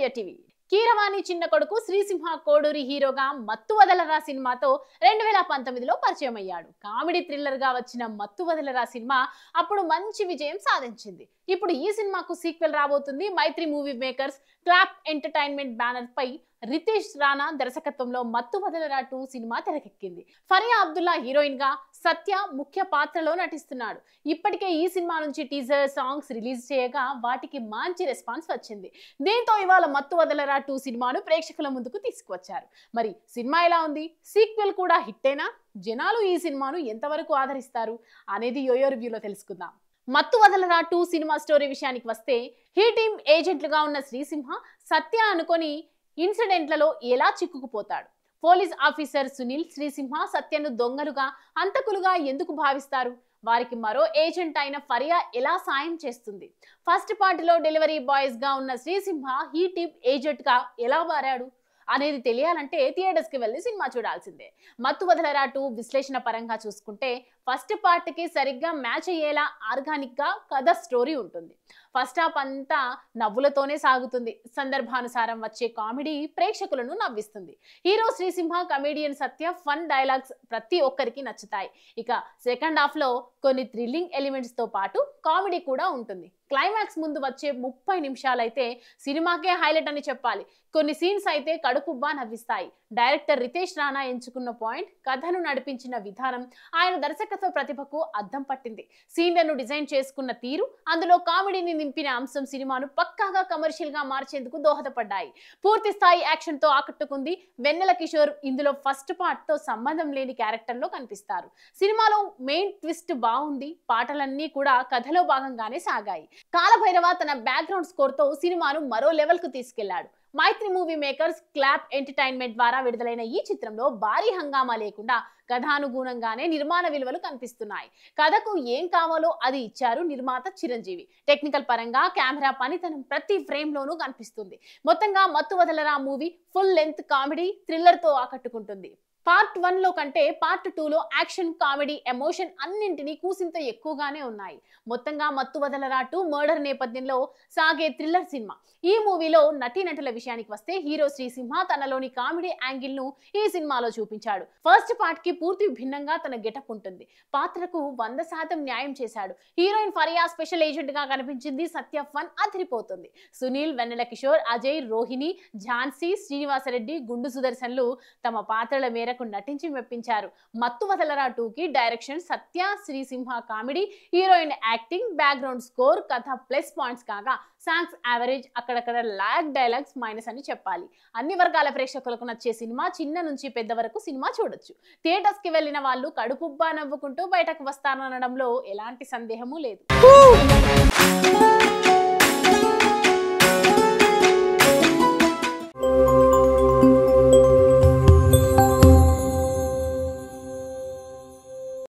India TV. Keeravani చిన్న కొడుకు శ్రీసింహ కోడూరి హీరోగా మత్తు వదలరా సినిమాతో 2019లో పరిచయం అయ్యాడు. కామెడీ థ్రిల్లర్ గా వచ్చిన మత్తు వదలరా సినిమా అప్పుడు మంచి విజయం సాధించింది. ఇప్పుడు ఈ సినిమాకు సీక్వెల్ రాబోతుంది. Mythri movie makers clap entertainment banner పై రితేష్ రాణా దర్శకత్వంలో మత్తు వదలరా 2 సినిమా తెరకెక్కింది. ఫరియా అబ్దుల్లా హీరోయిన్ గా, సత్య ముఖ్య పాత్రలో నటిస్తున్నాడు. ఇప్పటికే ఈ సినిమా నుంచి టీజర్ సాంగ్స్ రిలీజ్ చేయగా వాటికి మంచి రెస్పాన్స్ వచ్చింది. దీంతో ఇవాళ మత్తు వదలరా 2 సినిమాను ప్రేక్షకుల ముందుకు తీసుకువచ్చారు. మరి సినిమా ఎలా ఉంది? సీక్వెల్ కూడా హిట్టేనా? జనాలు ఈ సినిమాను ఎంతవరకు ఆదరిస్తారు అనేది యోయో రివ్యూలో తెలుసుకుందాం. మత్తు వదలరా 2 సినిమా స్టోరీ విషయానికి వస్తే, హీ టీమ్ ఏజెంట్లుగా ఉన్న శ్రీసింహ సత్య అనుకొని ఇన్సిడెంట్లలో ఎలా చిక్కుకుపోతాడు? పోలీస్ ఆఫీసర్ సునీల్ శ్రీసింహ సత్యను దొంగలుగా, హంతకులుగా ఎందుకు భావిస్తారు? వారికి మరో ఏజెంట్ అయిన ఫరియా ఎలా సాయం చేస్తుంది? ఫస్ట్ పార్ట్ లో డెలివరీ బాయ్స్ గా ఉన్న శ్రీసింహ హీ టీమ్ ఏజెంట్ గా ఎలా మారాడు అనేది తెలియాలంటే థియేటర్స్ కి వెళ్లి సినిమా చూడాల్సిందే. మత్తు వదలరా 2 విశ్లేషణ పరంగా చూసుకుంటే, ఫస్ట్ పార్ట్ కి సరిగ్గా మ్యాచ్ అయ్యేలా ఆర్గానిక్ గా కథ స్టోరీ ఉంటుంది. ఫస్ట్ హాఫ్ అంతా నవ్వులతోనే సాగుతుంది. సందర్భానుసారం వచ్చే కామెడీ ప్రేక్షకులను నవ్విస్తుంది. హీరో శ్రీసింహ, కమెడియన్ సత్య ఫన్ డైలాగ్స్ ప్రతి ఒక్కరికి నచ్చుతాయి. ఇక సెకండ్ హాఫ్ లో కొన్ని థ్రిల్లింగ్ ఎలిమెంట్స్ తో పాటు కామెడీ కూడా ఉంటుంది. క్లైమాక్స్ ముందు వచ్చే 30 నిమిషాలైతే సినిమాకే హైలైట్ అని చెప్పాలి. కొన్ని సీన్స్ అయితే కడుపుబ్బా నవ్విస్తాయి. డైరెక్టర్ రితేష్ రాణా ఎంచుకున్న పాయింట్, కథను నడిపించిన విధానం, ఆయన దర్శకత్వ ప్రతిభకు అద్దం పట్టింది. సీన్లను డిజైన్ చేసుకున్న తీరు, అందులో కామెడీని నింపిన అంశం సినిమాను పక్కాగా కమర్షియల్ గా మార్చేందుకు దోహదపడ్డాయి. పూర్తి స్థాయి యాక్షన్ తో ఆకట్టుకుంది. వెన్నెల కిషోర్ ఇందులో ఫస్ట్ పార్ట్ తో సంబంధం లేని క్యారెక్టర్ లో కనిపిస్తారు. సినిమాలో మెయిన్ ట్విస్ట్ బాగుంది. పాటలన్నీ కూడా కథలో భాగంగానే సాగాయి. కాలభైరవ తన బ్యాక్గ్రౌండ్ స్కోర్ తో సినిమాను మరో లెవెల్ కు తీసుకెళ్లాడు. మైత్రి మూవీ మేకర్స్ క్లాప్ ఎంటర్టైన్మెంట్ ద్వారా విడుదలైన ఈ చిత్రంలో భారీ హంగామా లేకుండా కథానుగుణంగానే నిర్మాణ విలువలు కనిపిస్తున్నాయి. కథకు ఏం కావాలో అది ఇచ్చారు నిర్మాత చిరంజీవి. టెక్నికల్ పరంగా కెమెరా పనితనం ప్రతి ఫ్రేమ్ లోనూ కనిపిస్తుంది. మొత్తంగా మత్తు వదలరా movie full length comedy thriller తో ఆకట్టుకుంటుంది. పార్ట్ 1 లో కంటే పార్ట్ 2 లో యాక్షన్, కామెడీ, ఎమోషన్ అన్నింటినీ కూసింత ఎక్కువగానే ఉన్నాయి. మొత్తంగా మత్తు వదలరా 2 మర్డర్ నేపథ్యంలో సాగే థ్రిల్లర్ సినిమా. ఈ మూవీలో నటీనటుల విషయానికి వస్తే, హీరో శ్రీసింహ తనలోని కామెడీ యాంగిల్ ను ఈ సినిమాలో చూపించాడు. ఫస్ట్ పార్ట్ కి పూర్తి భిన్నంగా తన గెటప్ ఉంటుంది. పాత్రకు 100% న్యాయం చేశాడు. హీరోయిన్ ఫరియా స్పెషల్ ఏజెంట్ గా కనిపించింది. సత్య ఫన్ అదిరిపోతుంది. సునీల్, వెన్నెల కిషోర్, అజయ్, రోహిణి, ఝాన్సీ, శ్రీనివాసరెడ్డి, గుండు సుదర్శన్లు తమ పాత్రల మేరకు నటించి మెప్పించారు. మత్తు వదలరా 2కి direction, Satya, Srisimha comedy, heroine acting, background score, కథ ప్లస్ పాయింట్స్ కాగా సాంగ్స్ యావరేజ్, అక్కడక్కడ లాగ్, డైలాగ్స్ మైనస్ అని చెప్పాలి. అన్ని వర్గాల ప్రేక్షకులకు నచ్చే సినిమా. చిన్న నుంచి పెద్ద వరకు సినిమా చూడొచ్చు. థియేటర్స్ కి వెళ్లిన వాళ్ళు కడుపుబ్బా నవ్వుకుంటూ బయటకు వస్తారనడంలో ఎలాంటి సందేహము లేదు.